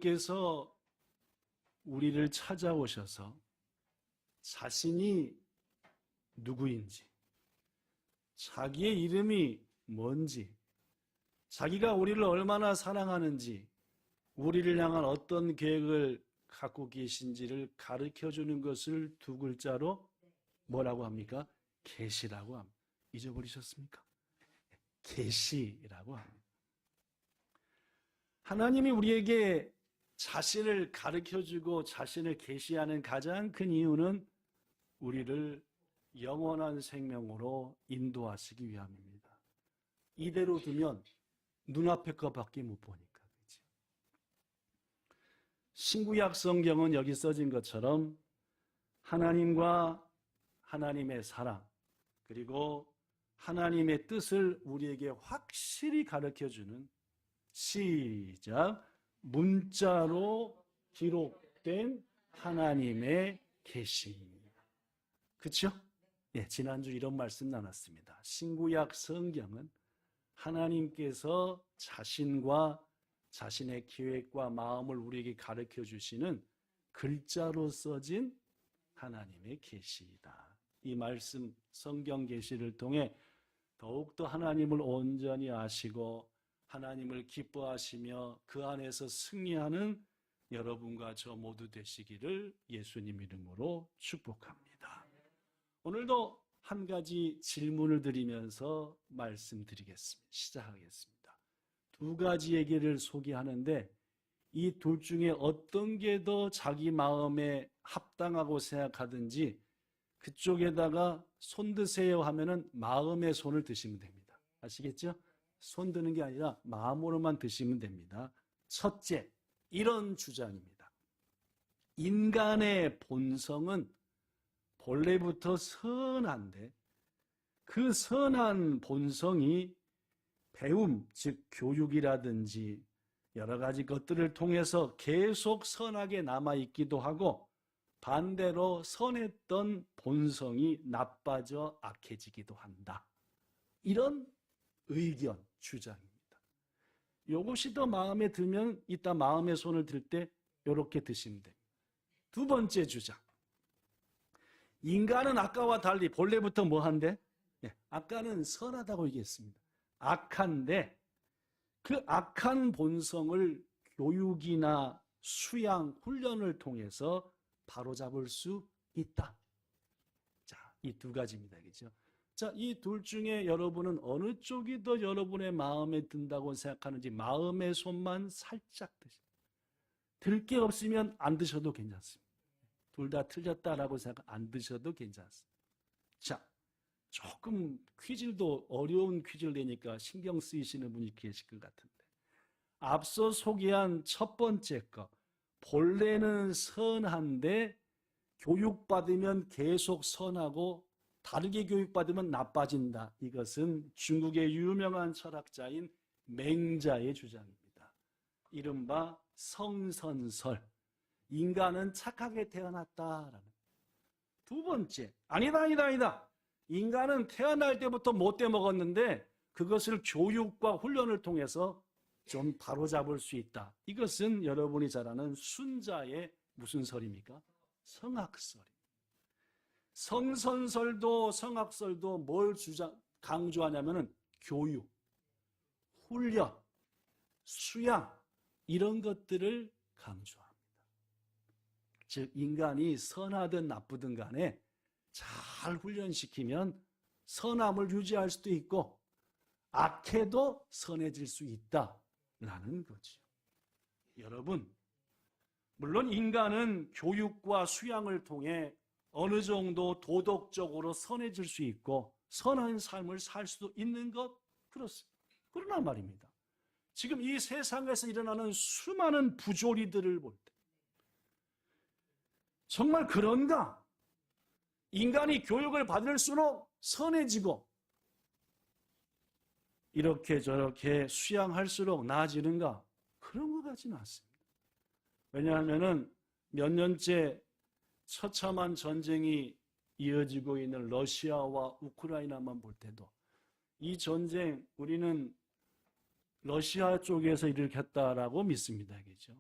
하나님께서 우리를 찾아오셔서 자신이 누구인지, 자기의 이름이 뭔지, 자기가 우리를 얼마나 사랑하는지, 우리를 향한 어떤 계획을 갖고 계신지를 가르쳐주는 것을 두 글자로 뭐라고 합니까? 계시라고 합니다. 잊어버리셨습니까? 계시라고 합니다. 하나님이 우리에게 자신을 가르쳐주고 자신을 계시하는 가장 큰 이유는 우리를 영원한 생명으로 인도하시기 위함입니다. 이대로 두면 눈앞에 것밖에 못 보니까. 그렇죠? 신구약 성경은 여기 써진 것처럼 하나님과 하나님의 사랑, 그리고 하나님의 뜻을 우리에게 확실히 가르쳐주는 시작, 문자로 기록된 하나님의 계시입니다. 그렇죠? 예, 지난주 이런 말씀 나눴습니다. 신구약 성경은 하나님께서 자신과 자신의 계획과 마음을 우리에게 가르쳐 주시는 글자로 써진 하나님의 계시이다. 이 말씀 성경 계시를 통해 더욱더 하나님을 온전히 아시고 하나님을 기뻐하시며 그 안에서 승리하는 여러분과 저 모두 되시기를 예수님 이름으로 축복합니다. 오늘도 한 가지 질문을 드리면서 말씀드리겠습니다. 시작하겠습니다. 두 가지 얘기를 소개하는데 이 둘 중에 어떤 게 더 자기 마음에 합당하고 생각하든지 그쪽에다가 손 드세요 하면은 마음의 손을 드시면 됩니다. 아시겠죠? 손 드는 게 아니라 마음으로만 드시면 됩니다. 첫째, 이런 주장입니다. 인간의 본성은 본래부터 선한데 그 선한 본성이 배움, 즉 교육이라든지 여러 가지 것들을 통해서 계속 선하게 남아있기도 하고 반대로 선했던 본성이 나빠져 악해지기도 한다. 이런 의견, 주장입니다. 이것이 더 마음에 들면 이따 마음의 손을 들 때 이렇게 드시면 됩니다. 두 번째 주장. 인간은 아까와 달리 본래부터 뭐한데? 아까는 선하다고 얘기했습니다. 악한데 그 악한 본성을 교육이나 수양, 훈련을 통해서 바로잡을 수 있다. 자, 이 두 가지입니다. 그렇죠? 자, 이 둘 중에 여러분은 어느 쪽이 더 여러분의 마음에 든다고 생각하는지 마음의 손만 살짝 드십니다. 들 게 없으면 안 드셔도 괜찮습니다. 둘 다 틀렸다라고 생각 안 드셔도 괜찮습니다. 자, 조금 퀴즈도 어려운 퀴즈를 내니까 신경 쓰이시는 분이 계실 것 같은데 앞서 소개한 첫 번째 거 본래는 선한데 교육받으면 계속 선하고 다르게 교육받으면 나빠진다. 이것은 중국의 유명한 철학자인 맹자의 주장입니다. 이른바 성선설. 인간은 착하게 태어났다라는. 두 번째, 아니다. 인간은 태어날 때부터 못돼 먹었는데 그것을 교육과 훈련을 통해서 좀 바로잡을 수 있다. 이것은 여러분이 잘 아는 순자의 무슨 설입니까? 성악설입니다. 성선설도 성악설도 뭘 강조하냐면은 교육, 훈련, 수양 이런 것들을 강조합니다. 즉 인간이 선하든 나쁘든 간에 잘 훈련시키면 선함을 유지할 수도 있고 악해도 선해질 수 있다라는 거죠. 여러분, 물론 인간은 교육과 수양을 통해 어느 정도 도덕적으로 선해질 수 있고 선한 삶을 살 수도 있는 것 그렇습니다. 그러나 말입니다. 지금 이 세상에서 일어나는 수많은 부조리들을 볼 때 정말 그런가? 인간이 교육을 받을수록 선해지고 이렇게 저렇게 수양할수록 나아지는가? 그런 것 같지는 않습니다. 왜냐하면 몇 년째 처참한 전쟁이 이어지고 있는 러시아와 우크라이나만 볼 때도 이 전쟁 우리는 러시아 쪽에서 일으켰다라고 믿습니다. 그렇죠?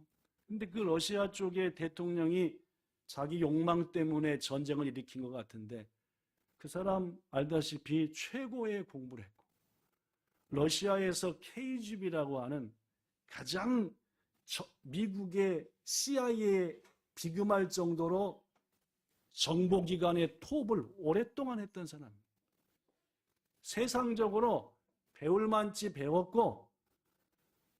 근데 그 러시아 쪽의 대통령이 자기 욕망 때문에 전쟁을 일으킨 것 같은데 그 사람 알다시피 최고의 공부를 했고 러시아에서 KGB라고 하는 가장 미국의 CIA에 비금할 정도로 정보기관의 톱을 오랫동안 했던 사람입니다. 세상적으로 배울 만치 배웠고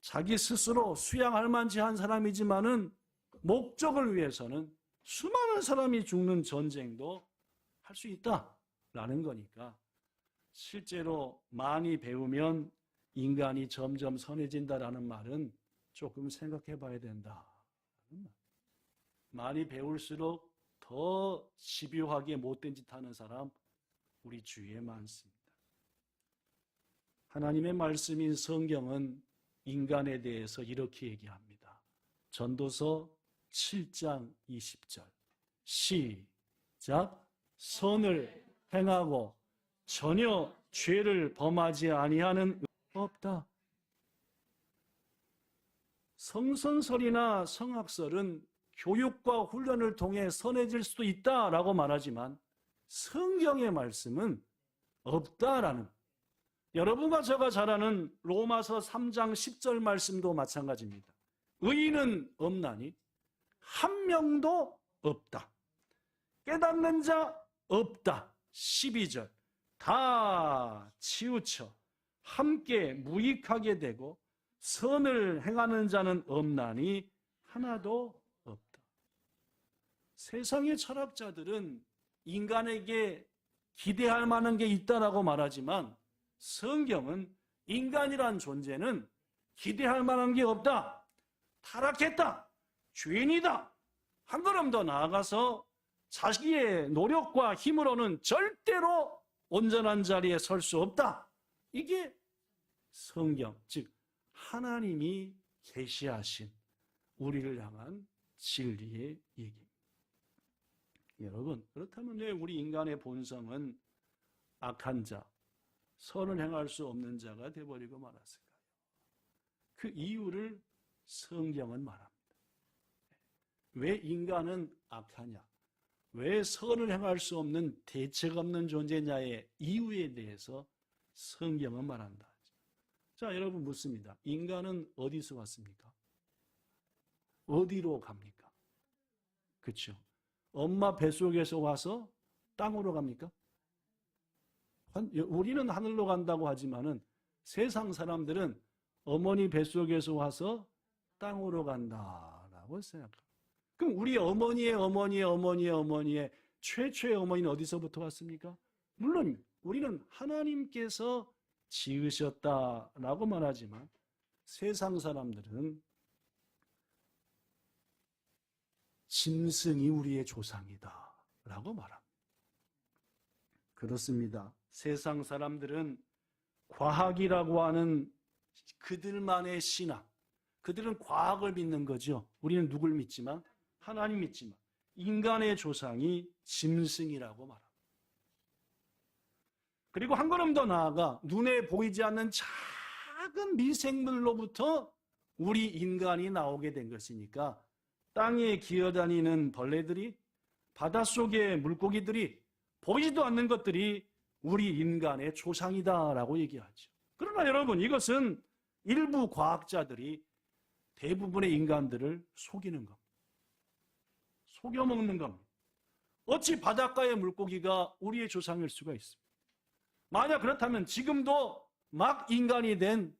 자기 스스로 수양할 만치 한 사람이지만은 목적을 위해서는 수많은 사람이 죽는 전쟁도 할 수 있다라는 거니까 실제로 많이 배우면 인간이 점점 선해진다라는 말은 조금 생각해 봐야 된다. 많이 배울수록 더 집요하게 못된 짓 하는 사람 우리 주위에 많습니다. 하나님의 말씀인 성경은 인간에 대해서 이렇게 얘기합니다. 전도서 7장 20절 시작. 선을 행하고 전혀 죄를 범하지 아니하는 없다. 성선설이나 성학설은 교육과 훈련을 통해 선해질 수도 있다라고 말하지만 성경의 말씀은 없다라는, 여러분과 제가 잘 아는 로마서 3장 10절 말씀도 마찬가지입니다. 의인은 없나니 한 명도 없다. 깨닫는 자 없다. 12절 다 치우쳐 함께 무익하게 되고 선을 행하는 자는 없나니 하나도 없다. 세상의 철학자들은 인간에게 기대할 만한 게 있다라고 말하지만 성경은 인간이란 존재는 기대할 만한 게 없다. 타락했다. 죄인이다. 한 걸음 더 나아가서 자기의 노력과 힘으로는 절대로 온전한 자리에 설 수 없다. 이게 성경, 즉 하나님이 계시하신 우리를 향한 진리의 얘기입니다. 여러분, 그렇다면 왜 우리 인간의 본성은 악한 자, 선을 행할 수 없는 자가 되어버리고 말았을까요? 그 이유를 성경은 말합니다. 왜 인간은 악하냐? 왜 선을 행할 수 없는 대책 없는 존재냐의 이유에 대해서 성경은 말한다. 자, 여러분 묻습니다. 인간은 어디서 왔습니까? 어디로 갑니까? 그렇죠? 엄마 뱃속에서 와서 땅으로 갑니까? 우리는 하늘로 간다고 하지만은 세상 사람들은 어머니 뱃속에서 와서 땅으로 간다라고 생각합니다. 그럼 우리 어머니의 최초의 어머니는 어디서부터 왔습니까? 물론 우리는 하나님께서 지으셨다라고 말하지만 세상 사람들은 짐승이 우리의 조상이다라고 말합니다. 그렇습니다. 세상 사람들은 과학이라고 하는 그들만의 신앙, 그들은 과학을 믿는 거죠. 우리는 누굴 믿지만? 하나님 믿지만 인간의 조상이 짐승이라고 말합니다. 그리고 한 걸음 더 나아가 눈에 보이지 않는 작은 미생물로부터 우리 인간이 나오게 된 것이니까 땅에 기어다니는 벌레들이, 바닷속의 물고기들이, 보이지도 않는 것들이 우리 인간의 조상이다라고 얘기하죠. 그러나 여러분, 이것은 일부 과학자들이 대부분의 인간들을 속이는 겁니다. 속여먹는 겁니다. 어찌 바닷가의 물고기가 우리의 조상일 수가 있습니까? 만약 그렇다면 지금도 막 인간이 된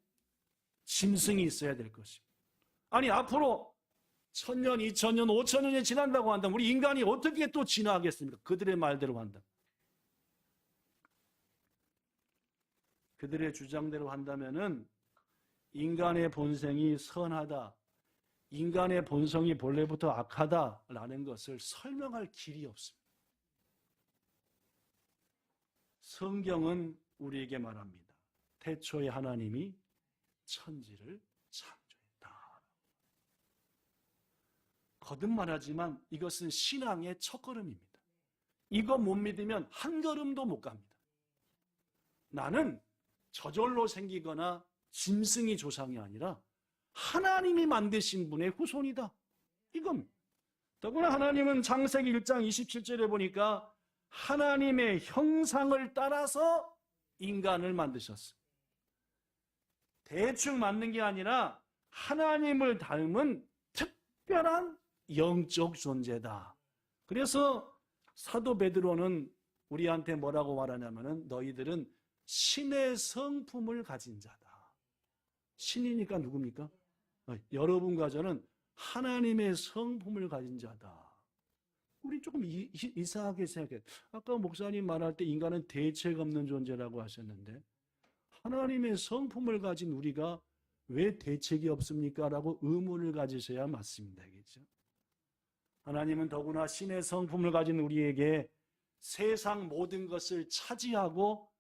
짐승이 있어야 될 것입니다. 아니, 앞으로 1000년, 2000년, 5000년이 지난다고 한다면 우리 인간이 어떻게 또 진화하겠습니까? 그들의 말대로 한다면. 그들의 주장대로 한다면은 인간의 본성이 선하다, 인간의 본성이 본래부터 악하다라는 것을 설명할 길이 없습니다. 성경은 우리에게 말합니다. 태초에 하나님이 천지를 창조했다. 거듭 말하지만 이것은 신앙의 첫걸음입니다. 이거 못 믿으면 한 걸음도 못 갑니다. 나는 저절로 생기거나 짐승이 조상이 아니라 하나님이 만드신 분의 후손이다. 이겁니다. 더구나 하나님은 창세기 1장 27절에 보니까 하나님의 형상을 따라서 인간을 만드셨어요. 대충 만든 게 아니라 하나님을 닮은 특별한 영적 존재다. 그래서 사도 베드로는 우리한테 뭐라고 말하냐면은 너희들은 신의 성품을 가진 자다. 신이니까 누굽니까? 여러분과 저는 하나님의 성품을 가진 자다. 우리 조금 이상하게 생각해. 아까 목사님 말할 때 인간은 대책 없는 존재라고 하셨는데 하나님의 성품을 가진 우리가 왜 대책이 없습니까? 라고 의문을 가지셔야 맞습니다. 그렇죠? 하나님은 더구나 신의 성품을 가진 우리에게 세상 모든 것을 차지하고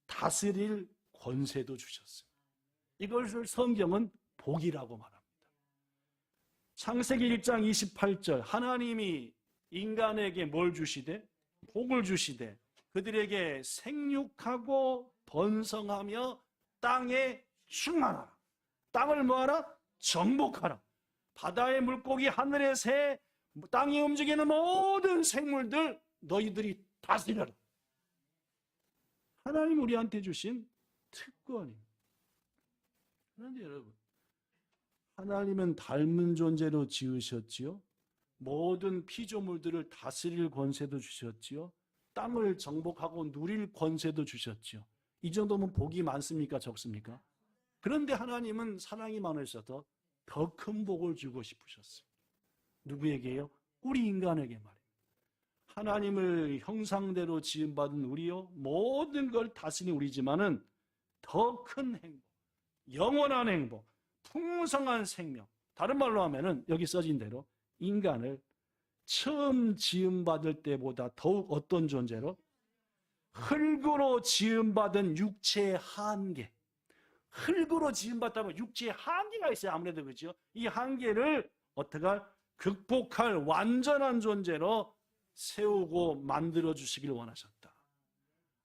다스릴 권세도 주셨어요. 이것을 성경은 복이라고 말합니다. 창세기 1장 28절 하나님이 인간에게 뭘 주시되? 복을 주시되 그들에게 생육하고 번성하며 땅에 충만하라. 땅을 뭐하라? 정복하라. 바다의 물고기, 하늘의 새, 땅이 움직이는 모든 생물들 너희들이 다스려라. 하나님 우리한테 주신 특권입니다. 그런데 여러분, 하나님은 닮은 존재로 지으셨지요. 모든 피조물들을 다스릴 권세도 주셨지요. 땅을 정복하고 누릴 권세도 주셨지요. 이 정도면 복이 많습니까? 적습니까? 그런데 하나님은 사랑이 많으셔서 더 큰 복을 주고 싶으셨어요. 누구에게요? 우리 인간에게 말입니다. 하나님을 형상대로 지음받은 우리요, 모든 걸 다스린 우리지만은 더 큰 행복, 영원한 행복, 풍성한 생명. 다른 말로 하면은 여기 써진 대로 인간을 처음 지음받을 때보다 더욱 어떤 존재로? 흙으로 지음받은 육체의 한계. 흙으로 지음받다면 육체의 한계가 있어요. 아무래도 그렇죠. 이 한계를 어떻게 극복할 완전한 존재로 세우고 만들어 주시길 원하셨다.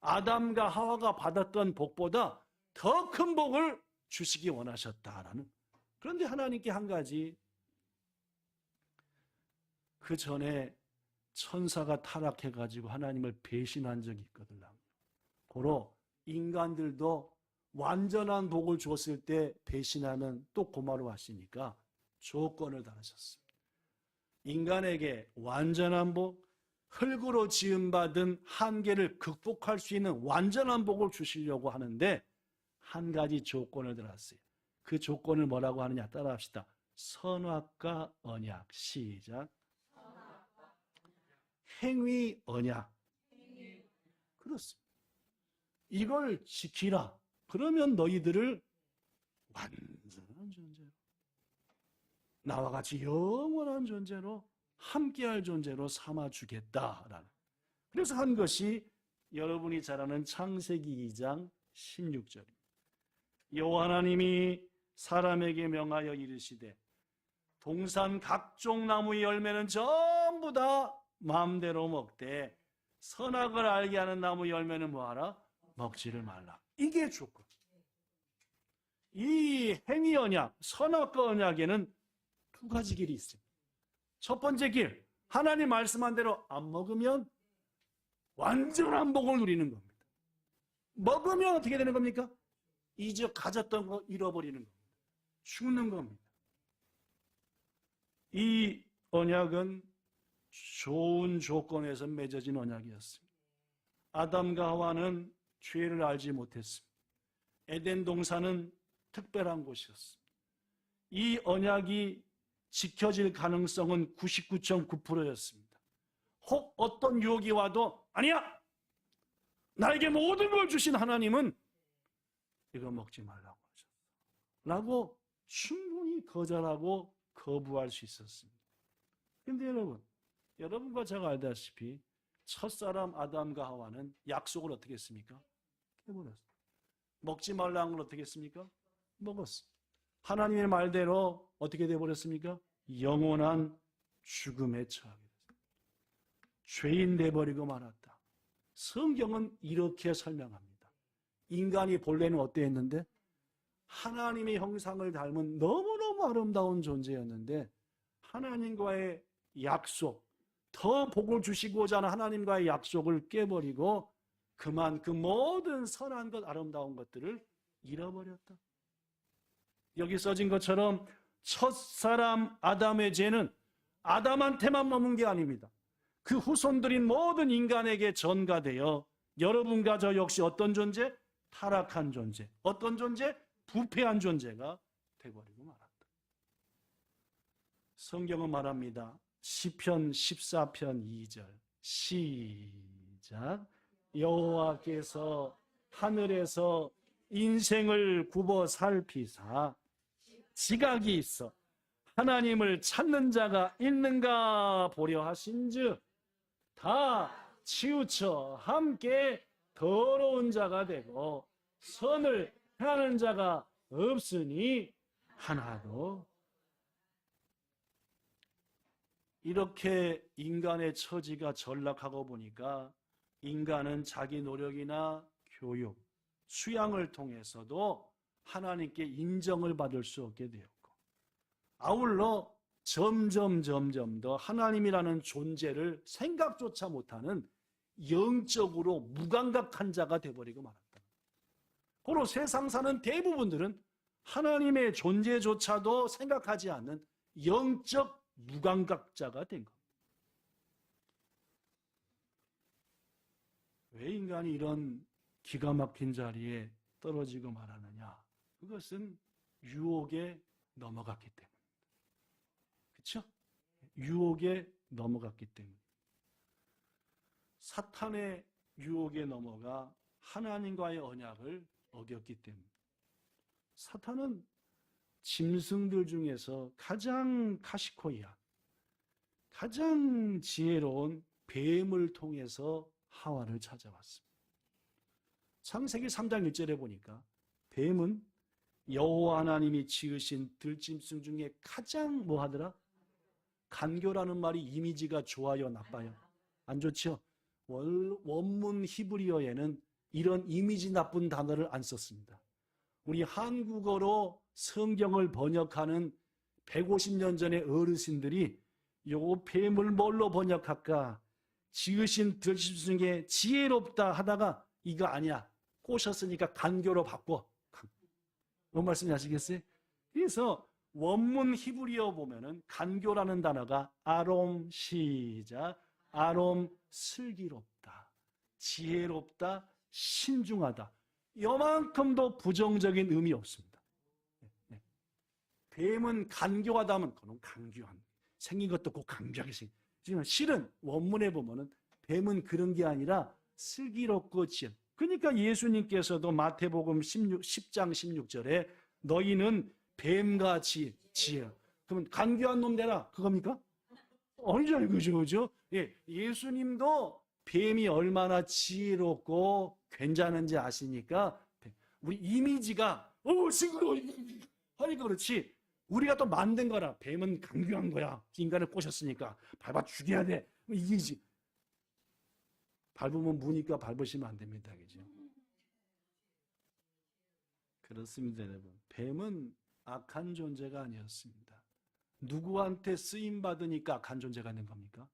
아담과 하와가 받았던 복보다 더 큰 복을 주시기 원하셨다라는. 그런데 하나님께 한 가지, 그 전에 천사가 타락해가지고 하나님을 배신한 적이 있거든요. 고로 인간들도 완전한 복을 주었을 때 배신하면 또 고마워 하시니까 조건을 달으셨습니다. 인간에게 완전한 복, 흙으로 지음받은 한계를 극복할 수 있는 완전한 복을 주시려고 하는데 한 가지 조건을 들었어요. 그 조건을 뭐라고 하느냐 따라 합시다. 선악과 언약. 시작. 행위 언약. 그렇습니다. 이걸 지키라. 그러면 너희들을 완전한 존재로, 나와 같이 영원한 존재로, 함께할 존재로 삼아주겠다라는. 그래서 한 것이 여러분이 잘 아는 창세기 2장 16절입니다. 여호와 하나님이 사람에게 명하여 이르시되 동산 각종 나무의 열매는 전부 다 마음대로 먹되 선악을 알게 하는 나무 열매는 뭐하라? 먹지를 말라. 이게 조건. 이 행위 언약, 선악과 언약에는 두 가지 길이 있습니다. 첫 번째 길, 하나님 말씀한 대로 안 먹으면 완전한 복을 누리는 겁니다. 먹으면 어떻게 되는 겁니까? 이제 가졌던 거 잃어버리는 겁니다. 죽는 겁니다. 이 언약은 좋은 조건에서 맺어진 언약이었습니다. 아담과 하와는 죄를 알지 못했습니다. 에덴 동산은 특별한 곳이었습니다. 이 언약이 지켜질 가능성은 99.9%였습니다. 혹 어떤 유혹이 와도 아니야! 나에게 모든 걸 주신 하나님은 이거 먹지 말라고 하셨어. 라고 충분히 거절하고 거부할 수 있었습니다. 그런데 여러분과 제가 알다시피 첫사람 아담과 하와는 약속을 어떻게 했습니까? 해버렸어요. 먹지 말라는 걸 어떻게 했습니까? 먹었어요. 하나님의 말대로 어떻게 되어버렸습니까? 영원한 죽음에 처하게 됐어요. 죄인 돼버리고 말았다. 성경은 이렇게 설명합니다. 인간이 본래는 어땠는데? 하나님의 형상을 닮은 너무너무 아름다운 존재였는데 하나님과의 약속, 더 복을 주시고자 하는 하나님과의 약속을 깨버리고 그만 그 모든 선한 것, 아름다운 것들을 잃어버렸다. 여기 써진 것처럼 첫사람 아담의 죄는 아담한테만 머문 게 아닙니다. 그 후손들인 모든 인간에게 전가되어 여러분과 저 역시 어떤 존재? 타락한 존재. 어떤 존재? 부패한 존재가 되어버리고 말았다. 성경은 말합니다. 시편 14편 2절 시작. 여호와께서 하늘에서 인생을 굽어 살피사 지각이 있어 하나님을 찾는 자가 있는가 보려 하신즉 다 치우쳐 함께 더러운 자가 되고 선을 행하는 자가 없으니 하나도. 이렇게 인간의 처지가 전락하고 보니까 인간은 자기 노력이나 교육, 수양을 통해서도 하나님께 인정을 받을 수 없게 되었고 아울러 점점 더 하나님이라는 존재를 생각조차 못하는 영적으로 무감각한 자가 되어버리고 말았다. 고로 세상 사는 대부분들은 하나님의 존재조차도 생각하지 않는 영적 무감각자가 된 겁니다. 왜 인간이 이런 기가 막힌 자리에 떨어지고 말하느냐? 그것은 유혹에 넘어갔기 때문입니다. 그렇죠? 유혹에 넘어갔기 때문입니다. 사탄의 유혹에 넘어가 하나님과의 언약을 어겼기 때문입니다. 사탄은 짐승들 중에서 가장 카시코이한, 가장 지혜로운 뱀을 통해서 하와를 찾아왔습니다. 창세기 3장 1절에 보니까 뱀은 여호와 하나님이 지으신 들짐승 중에 가장 뭐 하더라? 간교라는 말이 이미지가 좋아요, 나빠요? 안 좋죠? 원문 히브리어에는 이런 이미지 나쁜 단어를 안 썼습니다. 우리 한국어로 성경을 번역하는 150년 전의 어르신들이 요 뱀을 뭘로 번역할까? 지으신 들짐승 중에 지혜롭다 하다가 이거 아니야. 꼬셨으니까 간교로 바꿔. 뭔 말씀인지 아시겠어요? 그래서 원문 히브리어 보면은 간교라는 단어가 아롬 시작. 아롬 슬기롭다. 지혜롭다. 신중하다. 요만큼도 부정적인 의미 없습니다. 뱀은 간교하다면 그건 강교한. 생긴 것도 꼭 강교하게 생긴. 실은 원문에 보면은 뱀은 그런 게 아니라 슬기롭고 지혜. 그러니까 예수님께서도 마태복음 10장 16절에 너희는 뱀같이 지혜. 그러면 간교한 놈 되라. 그겁니까? 아니잖아요. 그죠? 예, 예수님도 뱀이 얼마나 지혜롭고 괜찮은지 아시니까 우리 이미지가 징그러워 하니까 그렇지 우리가 또 만든 거라 뱀은 강교한 거야. 인간을 꼬셨으니까 밟아 죽여야 돼. 이게지. 밟으면 무니까 밟으시면 안 됩니다. 그죠? 그렇습니다, 여러분. 뱀은 악한 존재가 아니었습니다. 누구한테 쓰임 받으니까 악한 존재가 된 겁니까?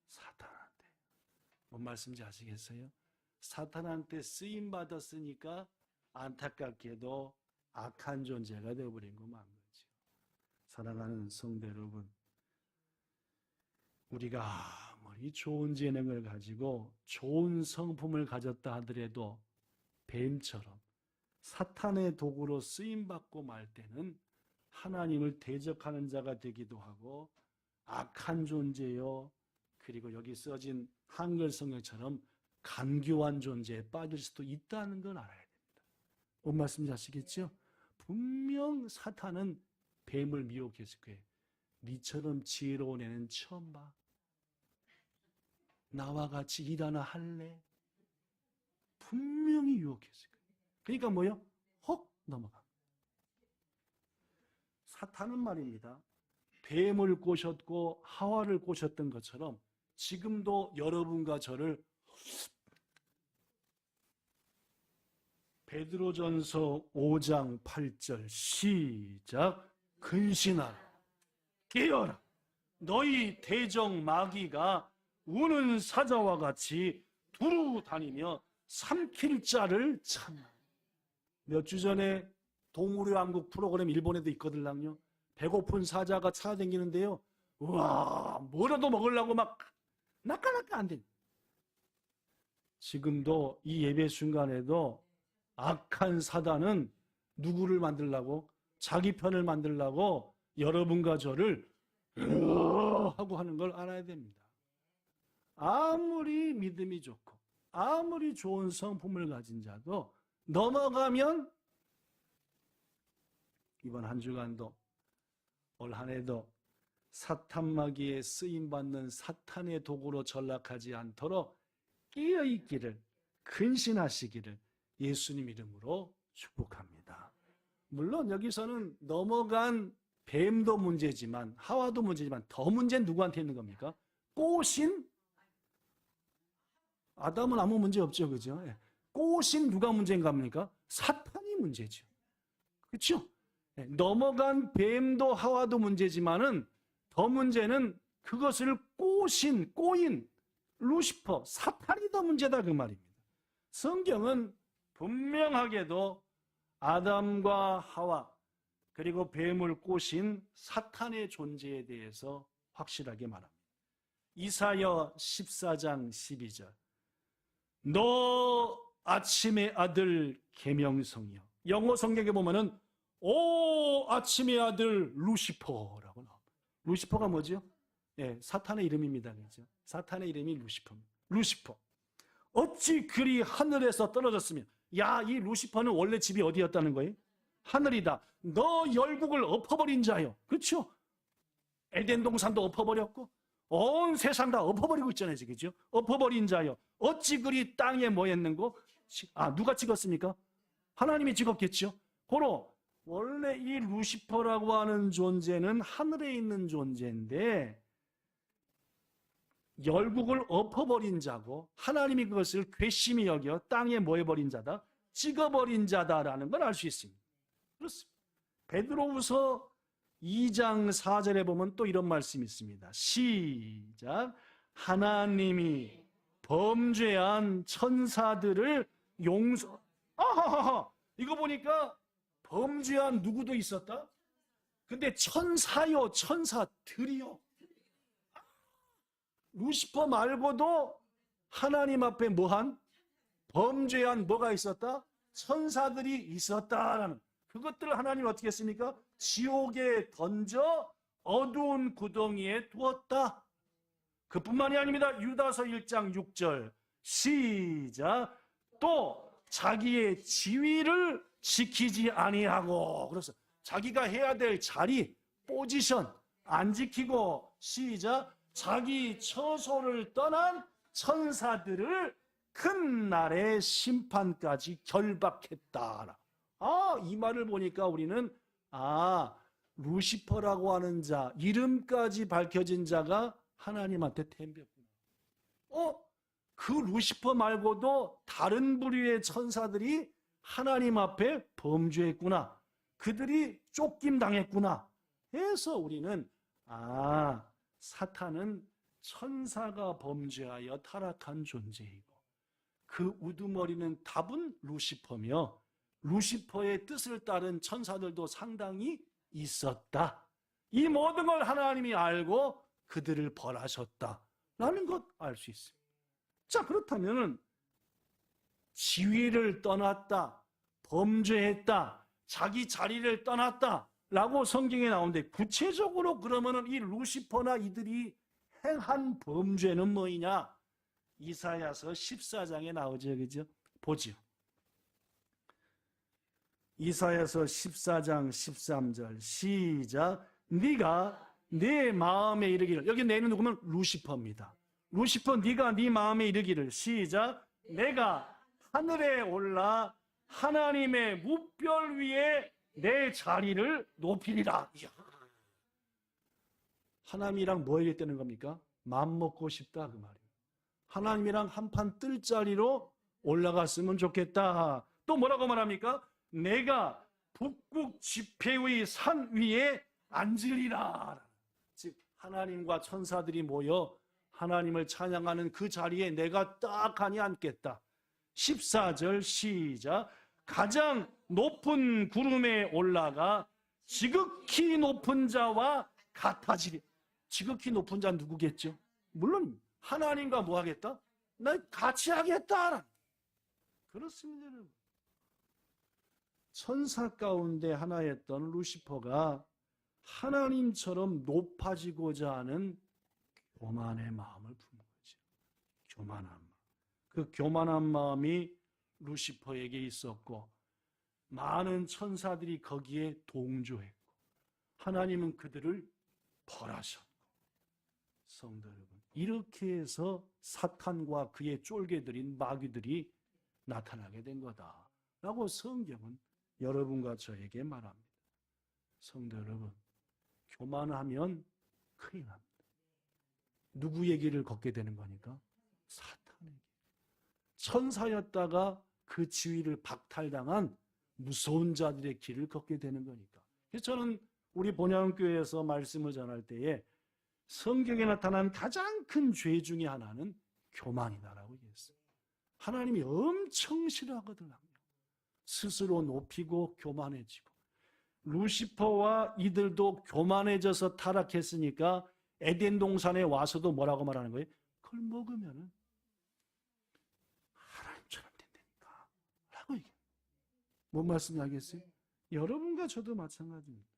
사탄한테. 뭔 말씀인지 아시겠어요? 사탄한테 쓰임 받았으니까 안타깝게도 악한 존재가 되어버린 것만 거죠. 사랑하는 성도 여러분, 우리가 아무리 좋은 재능을 가지고 좋은 성품을 가졌다 하더라도 뱀처럼 사탄의 도구로 쓰임받고 말 때는 하나님을 대적하는 자가 되기도 하고 악한 존재요. 그리고 여기 써진 한글 성경처럼 간교한 존재에 빠질 수도 있다는 걸 알아야 됩니다. 뭔 말씀인지 아시겠죠? 분명 사탄은 뱀을 미혹했을 거예요. 니처럼 지혜로운 애는 처음 봐. 나와 같이 일 하나 할래? 분명히 유혹했을 거예요. 그러니까 뭐요? 헉 넘어가. 사탄은 말입니다. 뱀을 꼬셨고 하와를 꼬셨던 것처럼 지금도 여러분과 저를 베드로전서 5장 8절 시작. 근신하라. 깨어라. 너희 대적 마귀가 우는 사자와 같이 두루 다니며 삼킬 자를 찾나. 몇 주 전에 동물의 왕국 프로그램 일본에도 있거든요. 배고픈 사자가 찾아다니는데요. 우와, 뭐라도 먹으려고 막 나까나까 안 돼. 지금도 이 예배 순간에도 악한 사단은 누구를 만들려고? 자기 편을 만들려고 여러분과 저를 하고 하는 걸 알아야 됩니다. 아무리 믿음이 좋고 아무리 좋은 성품을 가진 자도 넘어가면 이번 한 주간도 올 한 해도 사탄마귀에 쓰임받는 사탄의 도구로 전락하지 않도록 깨어있기를, 근신하시기를 예수님 이름으로 축복합니다. 물론 여기서는 넘어간 뱀도 문제지만, 하와도 문제지만 더 문제는 누구한테 있는 겁니까? 꼬신 아담은 아무 문제 없죠, 그죠? 꼬신 누가 문제인 겁니까? 사탄이 문제죠. 그렇죠? 넘어간 뱀도 하와도 문제지만은 더 문제는 그것을 꼬인 루시퍼, 사탄이 더 문제다 그 말입니다. 성경은 분명하게도 아담과 하와 그리고 뱀을 꼬신 사탄의 존재에 대해서 확실하게 말합니다. 이사야 14장 12절 너 아침의 아들 계명성이여. 영어 성경에 보면은 오 아침의 아들 루시퍼라고 나옵니다. 루시퍼가 뭐죠? 사탄의 이름입니다. 그렇죠? 사탄의 이름이 루시퍼. 어찌 그리 하늘에서 떨어졌으며, 야, 이 루시퍼는 원래 집이 어디였다는 거예요? 하늘이다. 너 열국을 엎어버린 자요. 그렇죠? 에덴 동산도 엎어버렸고 온 세상 다 엎어버리고 있잖아요. 그렇죠? 엎어버린 자요. 어찌 그리 땅에 뭐 했는고? 누가 찍었습니까? 하나님이 찍었겠죠. 고로 원래 이 루시퍼라고 하는 존재는 하늘에 있는 존재인데 열국을 엎어버린 자고 하나님이 그것을 괘씸히 여겨 땅에 뭐 해버린 자다? 찍어버린 자다라는 걸 알 수 있습니다. 그렇습니다. 베드로후서 2장 4절에 보면 또 이런 말씀이 있습니다. 시작. 하나님이 범죄한 천사들을 이거 보니까 범죄한 누구도 있었다? 근데 천사요, 천사들이요. 루시퍼 말고도 하나님 앞에 범죄한 뭐가 있었다? 천사들이 있었다라는, 그것들을 하나님 어떻게 했습니까? 지옥에 던져 어두운 구덩이에 두었다. 그뿐만이 아닙니다. 유다서 1장 6절 시작. 또 자기의 지위를 지키지 아니하고, 그래서 자기가 해야 될 자리, 포지션 안 지키고, 시작. 자기 처소를 떠난 천사들을 큰 날의 심판까지 결박했다. 이 말을 보니까 우리는 루시퍼라고 하는 자, 이름까지 밝혀진 자가 하나님한테 덤볐구나. 그 루시퍼 말고도 다른 부류의 천사들이 하나님 앞에 범죄했구나. 그들이 쫓김 당했구나. 해서 우리는 사탄은 천사가 범죄하여 타락한 존재이고 그 우두머리는 답은 루시퍼며 루시퍼의 뜻을 따른 천사들도 상당히 있었다. 이 모든 걸 하나님이 알고 그들을 벌하셨다라는 것 알 수 있습니다. 자, 그렇다면 지위를 떠났다, 범죄했다, 자기 자리를 떠났다라고 성경에 나오는데 구체적으로 그러면은 이 루시퍼나 이들이 행한 범죄는 뭐이냐? 이사야서 14장에 나오죠. 그죠? 보죠. 이사야서 14장 13절 시작. 네가 내 마음에 이르기를, 여기 내는 누구면 루시퍼입니다. 루시퍼, 네가 네 마음에 이르기를, 시작. 내가 하늘에 올라 하나님의 무별 위에 내 자리를 높이리라. 이야. 하나님이랑 뭐 얘기했다는 겁니까? 맘 먹고 싶다 그 말이에요. 하나님이랑 한판 뜰 자리로 올라갔으면 좋겠다. 또 뭐라고 말합니까? 내가 북극 지폐의 산 위에 앉으리라. 즉 하나님과 천사들이 모여 하나님을 찬양하는 그 자리에 내가 딱 하니 앉겠다. 14절 시작. 가장 높은 구름에 올라가 지극히 높은 자와 같아지리. 지극히 높은 자는 누구겠죠? 물론 하나님과 뭐 하겠다? 나 같이 하겠다. 그렇습니다, 여러분. 천사 가운데 하나였던 루시퍼가 하나님처럼 높아지고자 하는 교만의 마음을 품은 거죠. 교만한 마음. 그 교만한 마음이 루시퍼에게 있었고 많은 천사들이 거기에 동조했고 하나님은 그들을 벌하셨고. 성도 여러분, 이렇게 해서 사탄과 그의 쫄개들인 마귀들이 나타나게 된 거다라고 성경은 여러분과 저에게 말합니다. 성도 여러분, 교만하면 큰일 납니다. 누구 얘기를 걷게 되는 거니까? 사탄의 길. 천사였다가 그 지위를 박탈당한 무서운 자들의 길을 걷게 되는 거니까. 그래서 저는 우리 본향교회에서 말씀을 전할 때에 성경에 나타난 가장 큰 죄 중에 하나는 교만이다라고 얘기했어요. 하나님이 엄청 싫어하거든요. 스스로 높이고 교만해지고. 루시퍼와 이들도 교만해져서 타락했으니까 에덴 동산에 와서도 뭐라고 말하는 거예요? 그걸 먹으면은 하나님처럼 된다니까 라고 얘기해요. 뭔 말씀이겠어요? 여러분과 저도 마찬가지입니다.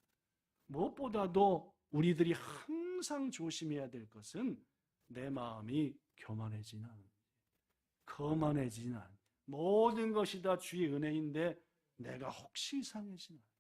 무엇보다도 우리들이 항상 조심해야 될 것은 내 마음이 교만해지는 않는, 거만해지는 않는, 모든 것이 다 주의 은혜인데 내가 혹시 이상해지는 않는.